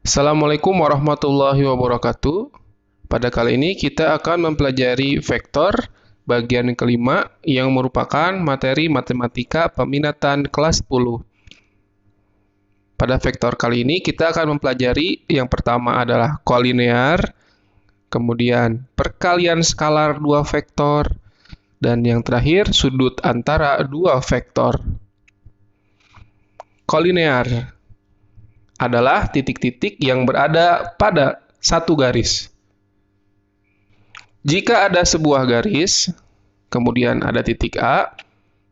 Assalamualaikum warahmatullahi wabarakatuh. Pada kali ini kita akan mempelajari vektor bagian kelima yang merupakan materi matematika peminatan kelas 10. Pada vektor kali ini kita akan mempelajari yang pertama adalah kolinear, kemudian perkalian skalar dua vektor, dan yang terakhir sudut antara dua vektor. Kolinear adalah titik-titik yang berada pada satu garis. Jika ada sebuah garis, kemudian ada titik A,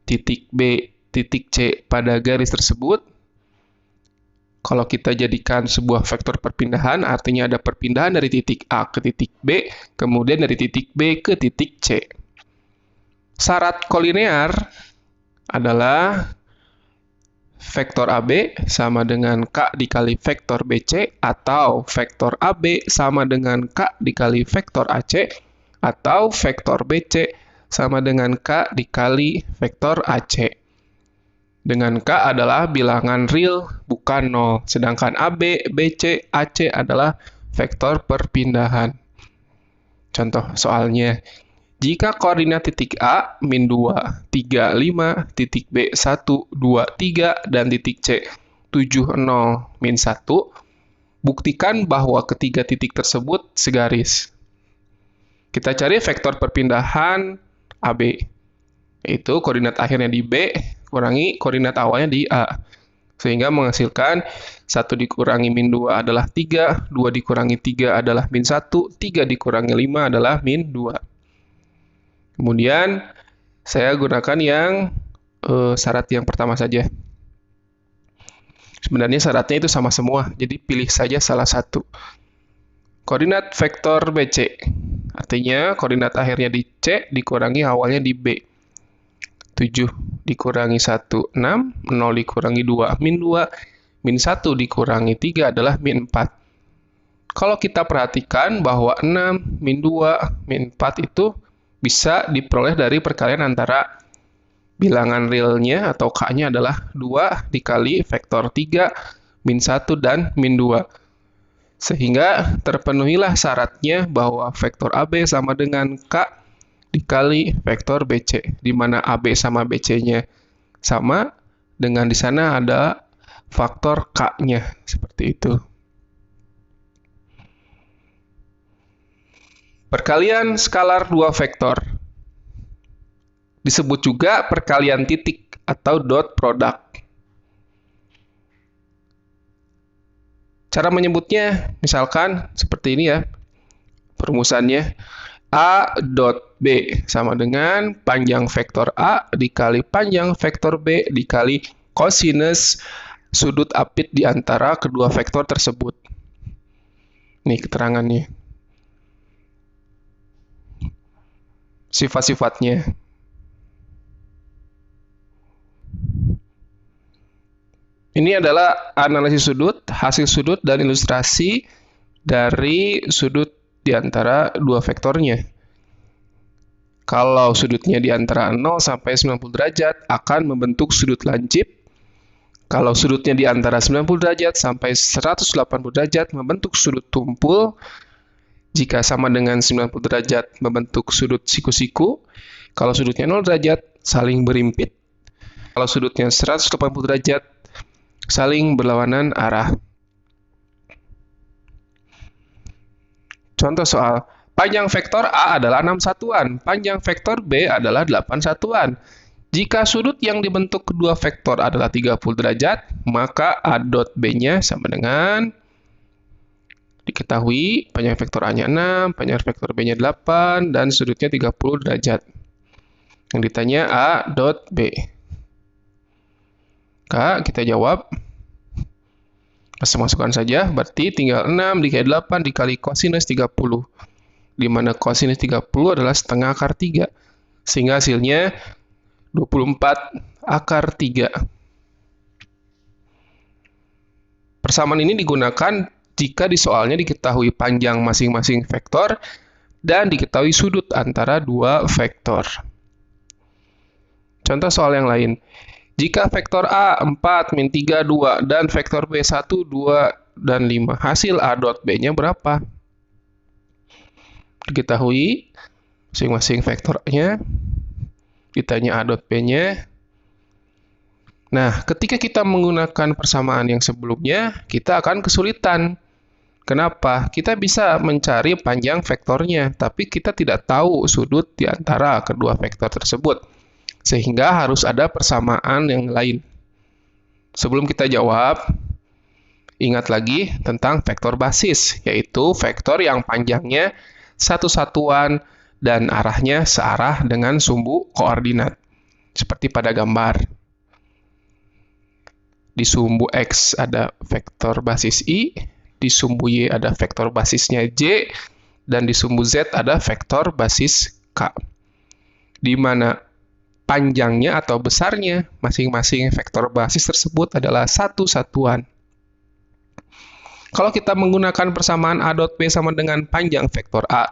titik B, titik C pada garis tersebut, kalau kita jadikan sebuah vektor perpindahan, artinya ada perpindahan dari titik A ke titik B, kemudian dari titik B ke titik C. Syarat kolinear adalah vektor AB sama dengan K dikali vektor BC, atau vektor AB sama dengan K dikali vektor AC, atau vektor BC sama dengan K dikali vektor AC. Dengan K adalah bilangan real, bukan 0. Sedangkan AB, BC, AC adalah vektor perpindahan. Contoh soalnya. Jika koordinat titik A, min 2, 3, 5, titik B, 1, 2, 3, dan titik C, 7, 0, min 1, buktikan bahwa ketiga titik tersebut segaris. Kita cari vektor perpindahan AB, yaitu koordinat akhirnya di B, kurangi koordinat awalnya di A. Sehingga menghasilkan 1 dikurangi min 2 adalah 3, 2 dikurangi 3 adalah min 1, 3 dikurangi 5 adalah min 2. Kemudian saya gunakan yang syarat yang pertama saja. Sebenarnya syaratnya itu sama semua, jadi pilih saja salah satu. Koordinat vektor BC, artinya koordinat akhirnya di C dikurangi awalnya di B. 7 dikurangi 1, 6, 0 dikurangi 2, min 2, min 1 dikurangi 3 adalah min 4. Kalau kita perhatikan bahwa 6, min 2, min 4 itu bisa diperoleh dari perkalian antara bilangan realnya atau K-nya adalah 2 dikali vektor 3, min 1, dan min 2. Sehingga terpenuhilah syaratnya bahwa vektor AB sama dengan K dikali vektor BC, di mana AB sama BC-nya sama, dengan di sana ada faktor K-nya, seperti itu. Perkalian skalar dua vektor disebut juga perkalian titik atau dot product. Cara menyebutnya misalkan seperti ini ya, perumusannya. A dot B sama dengan panjang vektor A dikali panjang vektor B dikali kosinus sudut apit di antara kedua vektor tersebut. Nih keterangannya. Sifat-sifatnya. Ini adalah analisis sudut, hasil sudut, dan ilustrasi dari sudut di antara dua vektornya. Kalau sudutnya di antara 0 sampai 90 derajat akan membentuk sudut lancip. Kalau sudutnya di antara 90 derajat sampai 180 derajat membentuk sudut tumpul. Jika sama dengan 90 derajat membentuk sudut siku-siku. Kalau sudutnya 0 derajat saling berimpit. Kalau sudutnya 180 derajat saling berlawanan arah. Contoh soal, panjang vektor A adalah 6 satuan, panjang vektor B adalah 8 satuan. Jika sudut yang dibentuk kedua vektor adalah 30 derajat, maka A dot B-nya sama dengan, diketahui panjang vektor A-nya 6, panjang vektor B-nya 8, dan sudutnya 30 derajat. Yang ditanya A dot B. Kita jawab. Masukkan saja, berarti tinggal 6 dikali 8 dikali kosinus 30. Di mana kosinus 30 adalah setengah akar 3. Sehingga hasilnya 24 akar 3. Persamaan ini digunakan jika di soalnya diketahui panjang masing-masing vektor dan diketahui sudut antara dua vektor. Contoh soal yang lain. Jika vektor A 4, min 3, 2, dan vektor B 1, 2, dan 5. Hasil A dot B-nya berapa? Diketahui masing-masing vektornya, ditanya A dot B-nya. Nah, ketika kita menggunakan persamaan yang sebelumnya, kita akan kesulitan. Kenapa? Kita bisa mencari panjang vektornya, tapi kita tidak tahu sudut di antara kedua vektor tersebut. Sehingga harus ada persamaan yang lain. Sebelum kita jawab, ingat lagi tentang vektor basis, yaitu vektor yang panjangnya satu satuan dan arahnya searah dengan sumbu koordinat. Seperti pada gambar. Di sumbu X ada vektor basis I, di sumbu Y ada vektor basisnya J, dan di sumbu Z ada vektor basis K. Di mana panjangnya atau besarnya masing-masing vektor basis tersebut adalah satu satuan. Kalau kita menggunakan persamaan A dot B sama dengan panjang vektor A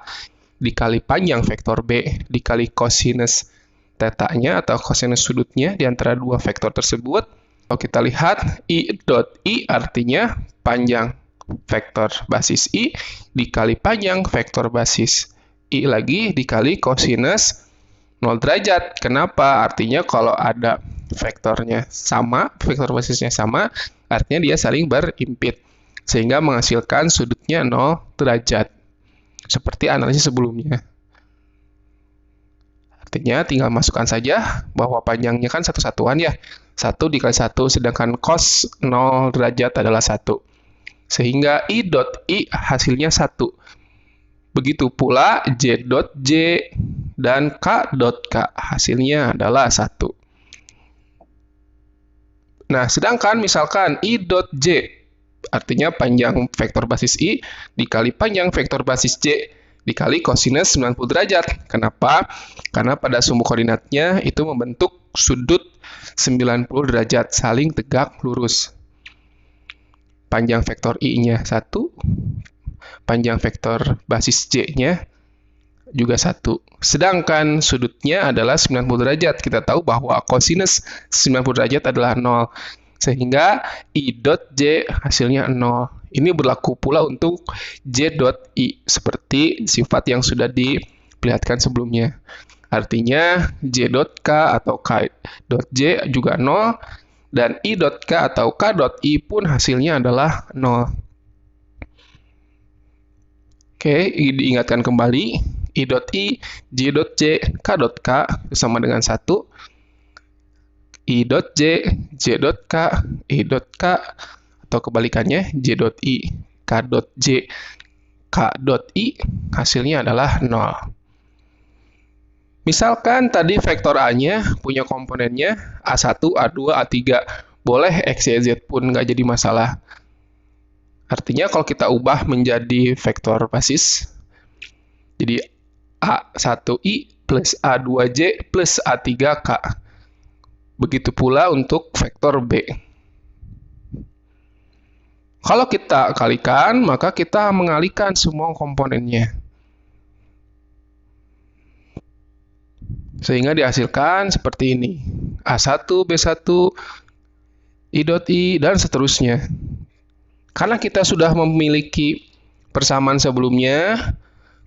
dikali panjang vektor B dikali kosinus tetanya atau kosinus sudutnya di antara dua vektor tersebut, kalau kita lihat I dot I artinya panjang vektor basis I dikali panjang vektor basis I lagi dikali kosinus 0 derajat. Kenapa? Artinya kalau ada vektornya sama, vektor basisnya sama, artinya dia saling berimpit. Sehingga menghasilkan sudutnya 0 derajat. Seperti analisis sebelumnya. Artinya tinggal masukkan saja bahwa panjangnya kan satu satuan ya. 1 dikali 1, sedangkan cos 0 derajat adalah 1. Sehingga I dot I hasilnya 1. Begitu pula J dot J dan K dot K hasilnya adalah 1. Nah, sedangkan misalkan I dot J, artinya panjang vektor basis I dikali panjang vektor basis J dikali kosinus 90 derajat. Kenapa? Karena pada sumbu koordinatnya itu membentuk sudut 90 derajat saling tegak lurus. Panjang vektor I-nya 1, panjang vektor basis J-nya juga 1. Sedangkan sudutnya adalah 90 derajat. Kita tahu bahwa kosinus 90 derajat adalah 0. Sehingga I dot J hasilnya 0. Ini berlaku pula untuk J dot I, seperti sifat yang sudah diperlihatkan sebelumnya. Artinya J dot K atau K dot J juga 0. Dan I dot K atau K dot I pun hasilnya adalah 0. Oke, diingatkan kembali. I dot I, J dot J, K dot K sama dengan 1. I dot J, J dot K, I dot K, atau kebalikannya, J dot I, K dot J, K dot I, hasilnya adalah 0. Misalkan tadi vektor A-nya punya komponennya A1, A2, A3. Boleh X, Y, Z pun nggak jadi masalah. Artinya kalau kita ubah menjadi vektor basis, jadi A1I plus A2J plus A3K. Begitu pula untuk vektor B. Kalau kita kalikan, maka kita mengalihkan semua komponennya. Sehingga dihasilkan seperti ini. A1, B1, I dot I, dan seterusnya. Karena kita sudah memiliki persamaan sebelumnya,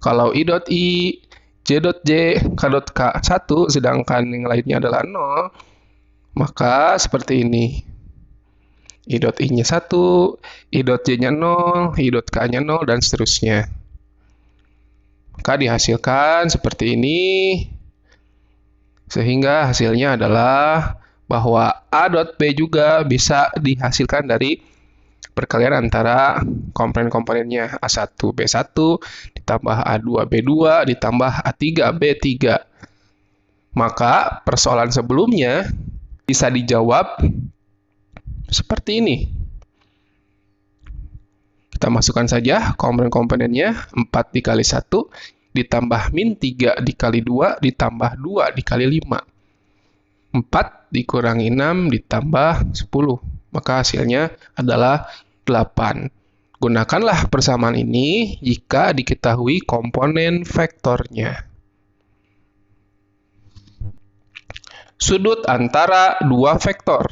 kalau I dot I, J dot J, K dot K 1, sedangkan yang lainnya adalah 0, maka seperti ini. I dot I-nya 1, I dot J-nya 0, I dot K-nya 0, dan seterusnya. Maka dihasilkan seperti ini. Sehingga hasilnya adalah bahwa A dot B juga bisa dihasilkan dari perkalian antara komponen-komponennya A1 B1 ditambah A2 B2 ditambah A3 B3. Maka persoalan sebelumnya bisa dijawab seperti ini. Kita masukkan saja komponen-komponennya 4 dikali 1 ditambah min 3 dikali 2 ditambah 2 dikali 5. 4 dikurangi 6 ditambah 10. Maka hasilnya adalah 8. Gunakanlah persamaan ini jika diketahui komponen vektornya. Sudut antara dua vektor.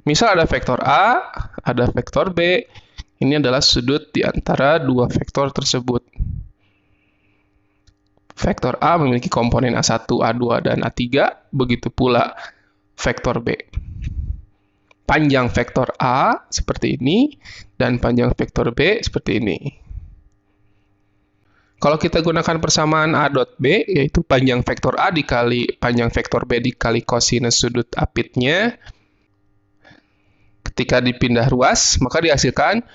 Misal ada vektor A, ada vektor B. Ini adalah sudut di antara dua vektor tersebut. Vektor A memiliki komponen A1, A2, dan A3, begitu pula vektor B. Panjang vektor A seperti ini, dan panjang vektor B seperti ini. Kalau kita gunakan persamaan A dot B, yaitu panjang vektor A dikali panjang vektor B dikali kosinus sudut apitnya, ketika dipindah ruas, maka dihasilkan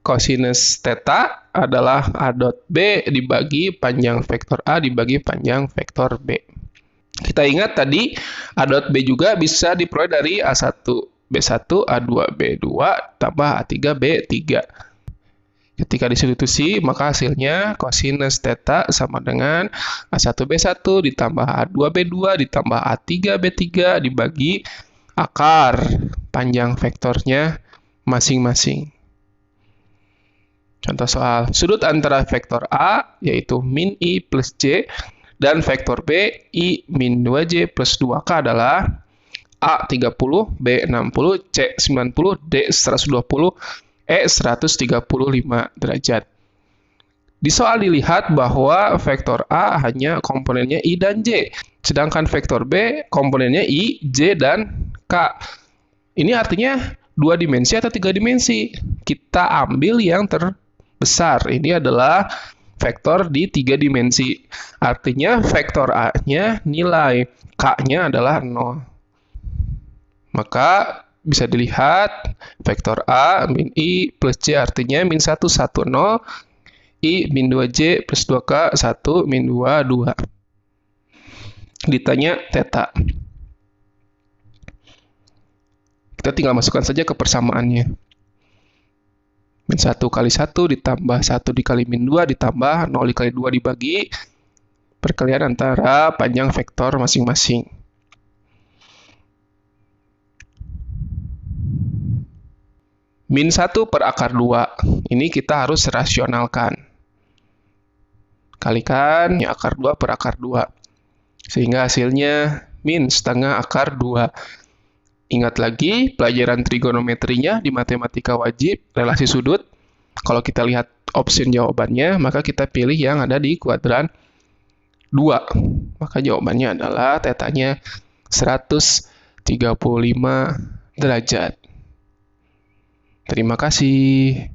kosinus theta adalah A dot B dibagi panjang vektor A dibagi panjang vektor B. Kita ingat tadi A dot B juga bisa diperoleh dari A1, B1, A2, B2, tambah A3, B3. Ketika disubstitusi, maka hasilnya kosinus theta sama dengan A1, B1 ditambah A2, B2 ditambah A3, B3 dibagi akar panjang vektornya masing-masing. Contoh soal, sudut antara vektor A, yaitu min I plus J, dan vektor B, I min 2J plus 2K adalah A 30, B 60, C 90, D 120, E 135 derajat. Di soal dilihat bahwa vektor A hanya komponennya I dan J, sedangkan vektor B komponennya I, J, dan K. Ini artinya 2 dimensi atau 3 dimensi. Kita ambil yang terbesar. Ini adalah vektor di 3 dimensi. Artinya vektor A-nya nilai, K-nya adalah 0. Maka bisa dilihat vektor A min I plus J artinya min 1, 1, 0. I min 2J plus 2K 1 min 2, 2. Ditanya theta. Kita tinggal masukkan saja ke persamaannya. Min 1 kali 1 ditambah 1 dikali min 2 ditambah 0 dikali 2 dibagi perkalian antara panjang vektor masing-masing. Min 1 per akar 2. Ini kita harus rasionalkan. Kalikan ya akar 2 per akar 2. Sehingga hasilnya min setengah akar 2. Ingat lagi pelajaran trigonometrinya di matematika wajib, relasi sudut. Kalau kita lihat opsi jawabannya, maka kita pilih yang ada di kuadran 2. Maka jawabannya adalah tetanya 135 derajat. Terima kasih.